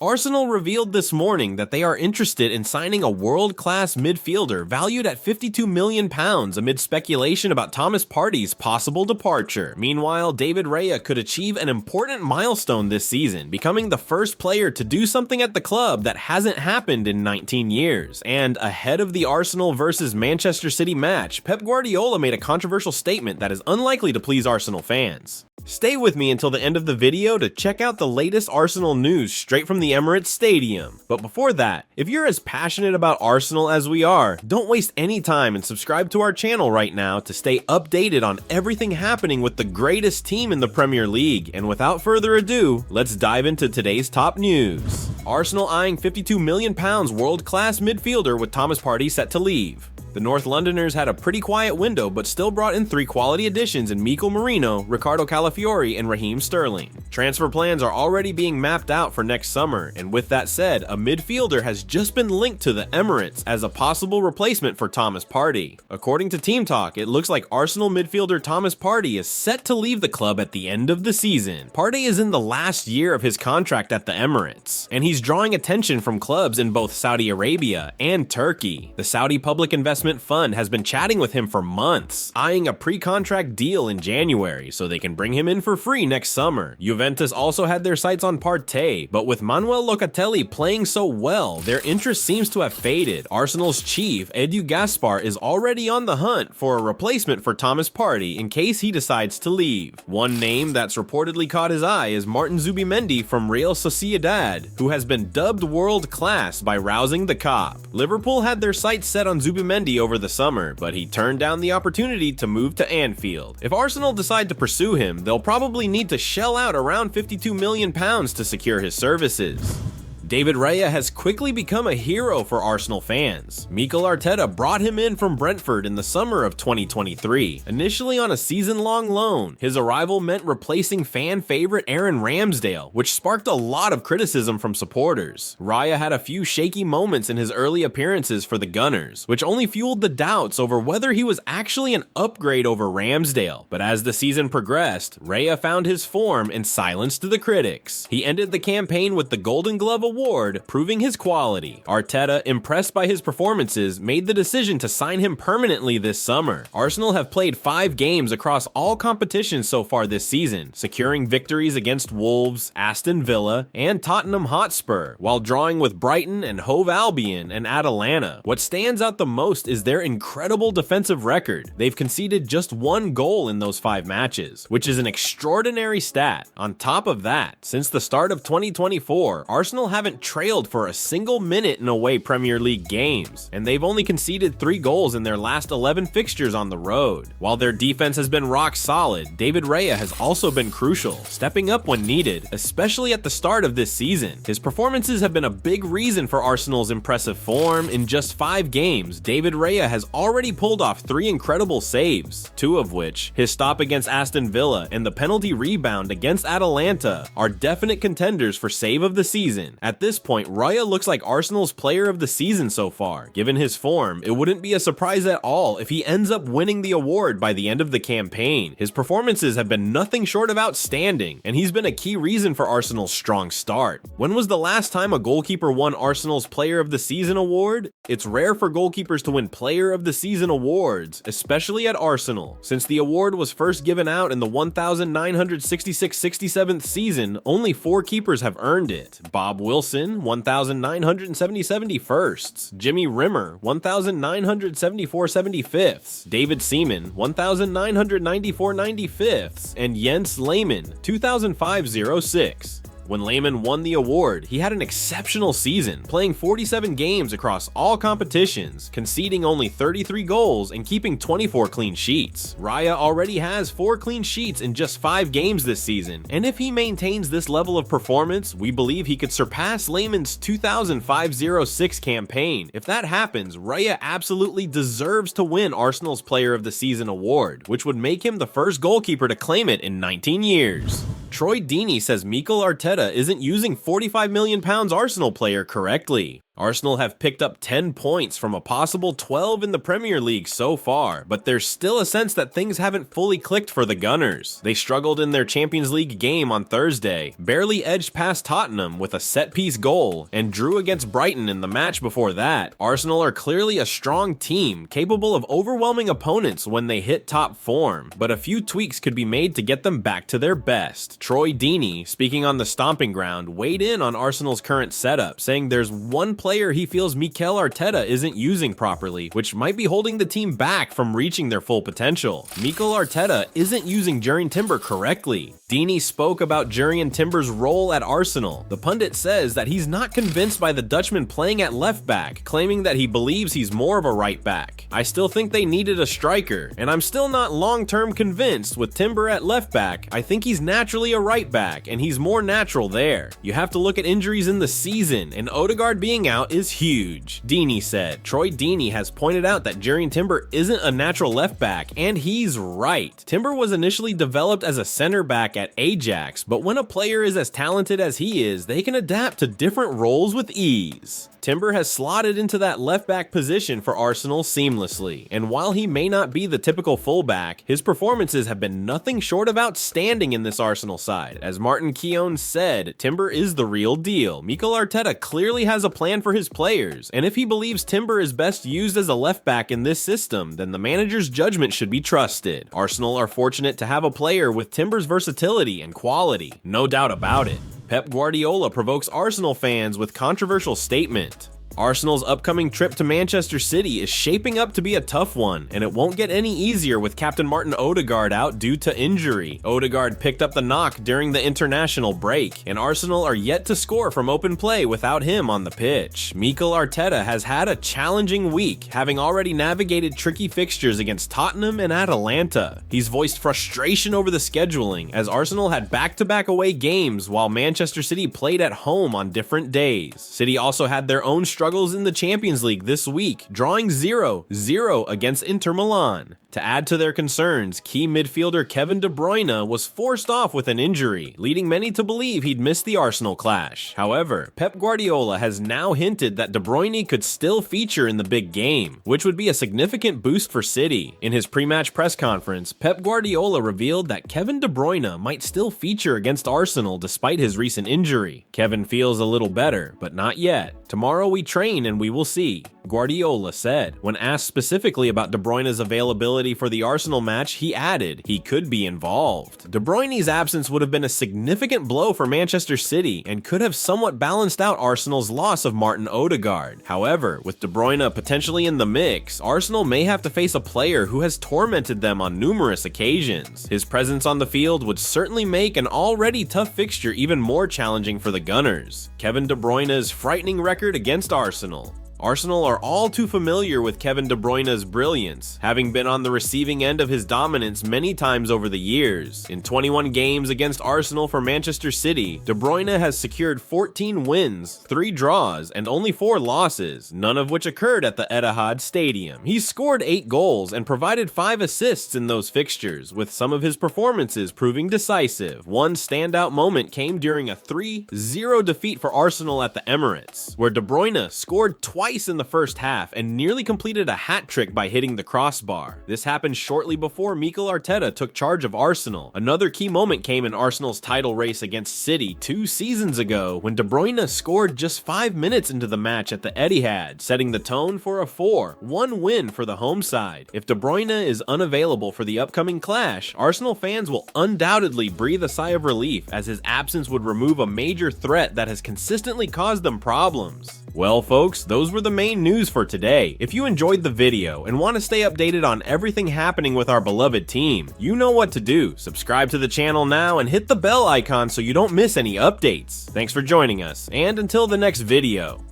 Arsenal revealed this morning that they are interested in signing a world-class midfielder valued at £52 million amid speculation about Thomas Partey's possible departure. Meanwhile, David Riya could achieve an important milestone this season, becoming the first player to do something at the club that hasn't happened in 19 years. And ahead of the Arsenal vs Manchester City match, Pep Guardiola made a controversial statement that is unlikely to please Arsenal fans. Stay with me until the end of the video to check out the latest Arsenal news straight from the Emirates Stadium. But before that, if you're as passionate about Arsenal as we are, don't waste any time and subscribe to our channel right now to stay updated on everything happening with the greatest team in the Premier League. And without further ado, let's dive into today's top news. Arsenal eyeing £52 million world-class midfielder with Thomas Partey set to leave. The North Londoners had a pretty quiet window but still brought in 3 quality additions in Mikel Merino, Riccardo Calafiori, and Raheem Sterling. Transfer plans are already being mapped out for next summer, and with that said, a midfielder has just been linked to the Emirates as a possible replacement for Thomas Partey. According to Team Talk, it looks like Arsenal midfielder Thomas Partey is set to leave the club at the end of the season. Partey is in the last year of his contract at the Emirates, and he's drawing attention from clubs in both Saudi Arabia and Turkey. The Saudi Public Investment Fund has been chatting with him for months, eyeing a pre-contract deal in January so they can bring him in for free next summer. Juventus also had their sights on Partey, but with Manuel Locatelli playing so well, their interest seems to have faded. Arsenal's chief, Edu Gaspar, is already on the hunt for a replacement for Thomas Partey in case he decides to leave. One name that's reportedly caught his eye is Martin Zubimendi from Real Sociedad, who has been dubbed world-class by rousing the cop. Liverpool had their sights set on Zubimendi over the summer, but he turned down the opportunity to move to Anfield. If Arsenal decide to pursue him, they'll probably need to shell out around £52 million to secure his services. David Riya has quickly become a hero for Arsenal fans. Mikel Arteta brought him in from Brentford in the summer of 2023, initially on a season-long loan. His arrival meant replacing fan favorite Aaron Ramsdale, which sparked a lot of criticism from supporters. Raya had a few shaky moments in his early appearances for the Gunners, which only fueled the doubts over whether he was actually an upgrade over Ramsdale. But as the season progressed, Raya found his form and silenced the critics. He ended the campaign with the Golden Glove Award, proving his quality. Arteta, impressed by his performances, made the decision to sign him permanently this summer. Arsenal have played 5 games across all competitions so far this season, securing victories against Wolves, Aston Villa, and Tottenham Hotspur, while drawing with Brighton and Hove Albion and Atalanta. What stands out the most is their incredible defensive record. They've conceded just 1 goal in those 5 matches, which is an extraordinary stat. On top of that, since the start of 2024, Arsenal haven't trailed for a single minute in away Premier League games, and they've only conceded 3 goals in their last 11 fixtures on the road. While their defense has been rock solid, David Riya has also been crucial, stepping up when needed, especially at the start of this season. His performances have been a big reason for Arsenal's impressive form. In just 5 games, David Riya has already pulled off 3 incredible saves, 2 of which, his stop against Aston Villa and the penalty rebound against Atalanta, are definite contenders for save of the season. At this point, Raya looks like Arsenal's player of the season so far. Given his form, it wouldn't be a surprise at all if he ends up winning the award by the end of the campaign. His performances have been nothing short of outstanding, and he's been a key reason for Arsenal's strong start. When was the last time a goalkeeper won Arsenal's Player of the Season award? It's rare for goalkeepers to win Player of the Season awards, especially at Arsenal. Since the award was first given out in the 1966-67 season, only 4 keepers have earned it. Bob Wilson, 1,970 firsts, Jimmy Rimmer, 1,974 75ths, David Seaman, 1,994 95ths, and Jens Lehmann, 2,506. When Lehmann won the award, he had an exceptional season, playing 47 games across all competitions, conceding only 33 goals and keeping 24 clean sheets. Raya already has 4 clean sheets in just 5 games this season, and if he maintains this level of performance, we believe he could surpass Lehmann's 2,506 campaign. If that happens, Raya absolutely deserves to win Arsenal's Player of the Season award, which would make him the first goalkeeper to claim it in 19 years. Troy Deeney says Mikel Arteta isn't using £45 million Arsenal player correctly. Arsenal have picked up 10 points from a possible 12 in the Premier League so far, but there's still a sense that things haven't fully clicked for the Gunners. They struggled in their Champions League game on Thursday, barely edged past Tottenham with a set-piece goal, and drew against Brighton in the match before that. Arsenal are clearly a strong team, capable of overwhelming opponents when they hit top form, but a few tweaks could be made to get them back to their best. Troy Deeney, speaking on the stomping ground, weighed in on Arsenal's current setup, saying there's one player he feels Mikel Arteta isn't using properly, which might be holding the team back from reaching their full potential. Mikel Arteta isn't using Jurrien Timber correctly. Deeney spoke about Jurrien Timber's role at Arsenal. The pundit says that he's not convinced by the Dutchman playing at left back, claiming that he believes he's more of a right back. I still think they needed a striker, and I'm still not long-term convinced with Timber at left back. I think he's naturally a right back, and he's more natural there. You have to look at injuries in the season, and Odegaard being out is huge, Deeney said. Troy Deeney has pointed out that Jurrien Timber isn't a natural left back, and he's right. Timber was initially developed as a center back at Ajax, but when a player is as talented as he is, they can adapt to different roles with ease. Timber has slotted into that left back position for Arsenal seamlessly, and while he may not be the typical fullback, his performances have been nothing short of outstanding in this Arsenal side. As Martin Keown said, Timber is the real deal. Mikel Arteta clearly has a plan for his players, and if he believes Timber is best used as a left back in this system, then the manager's judgment should be trusted. Arsenal are fortunate to have a player with Timber's versatility and quality, no doubt about it. Pep Guardiola provokes Arsenal fans with controversial statement. Arsenal's upcoming trip to Manchester City is shaping up to be a tough one, and it won't get any easier with Captain Martin Odegaard out due to injury. Odegaard picked up the knock during the international break, and Arsenal are yet to score from open play without him on the pitch. Mikel Arteta has had a challenging week, having already navigated tricky fixtures against Tottenham and Atalanta. He's voiced frustration over the scheduling, as Arsenal had back-to-back away games while Manchester City played at home on different days. City also had their own struggles in the Champions League this week, drawing 0-0 against Inter Milan. To add to their concerns, key midfielder Kevin De Bruyne was forced off with an injury, leading many to believe he'd miss the Arsenal clash. However, Pep Guardiola has now hinted that De Bruyne could still feature in the big game, which would be a significant boost for City. In his pre-match press conference, Pep Guardiola revealed that Kevin De Bruyne might still feature against Arsenal despite his recent injury. Kevin feels a little better, but not yet. Tomorrow we train and we will see, Guardiola said. When asked specifically about De Bruyne's availability for the Arsenal match, he added he could be involved. De Bruyne's absence would have been a significant blow for Manchester City and could have somewhat balanced out Arsenal's loss of Martin Odegaard. However, with De Bruyne potentially in the mix, Arsenal may have to face a player who has tormented them on numerous occasions. His presence on the field would certainly make an already tough fixture even more challenging for the Gunners. Kevin De Bruyne's frightening record against Arsenal. Arsenal are all too familiar with Kevin De Bruyne's brilliance, having been on the receiving end of his dominance many times over the years. In 21 games against Arsenal for Manchester City, De Bruyne has secured 14 wins, 3 draws, and only 4 losses, none of which occurred at the Etihad Stadium. He's scored 8 goals and provided 5 assists in those fixtures, with some of his performances proving decisive. One standout moment came during a 3-0 defeat for Arsenal at the Emirates, where De Bruyne scored twice in the first half and nearly completed a hat trick by hitting the crossbar. This happened shortly before Mikel Arteta took charge of Arsenal. Another key moment came in Arsenal's title race against City 2 seasons ago when De Bruyne scored just 5 minutes into the match at the Etihad, setting the tone for a 4-1 win for the home side. If De Bruyne is unavailable for the upcoming clash, Arsenal fans will undoubtedly breathe a sigh of relief, as his absence would remove a major threat that has consistently caused them problems. Well folks, those were the main news for today. If you enjoyed the video and want to stay updated on everything happening with our beloved team, you know what to do. Subscribe to the channel now and hit the bell icon so you don't miss any updates. Thanks for joining us, and until the next video.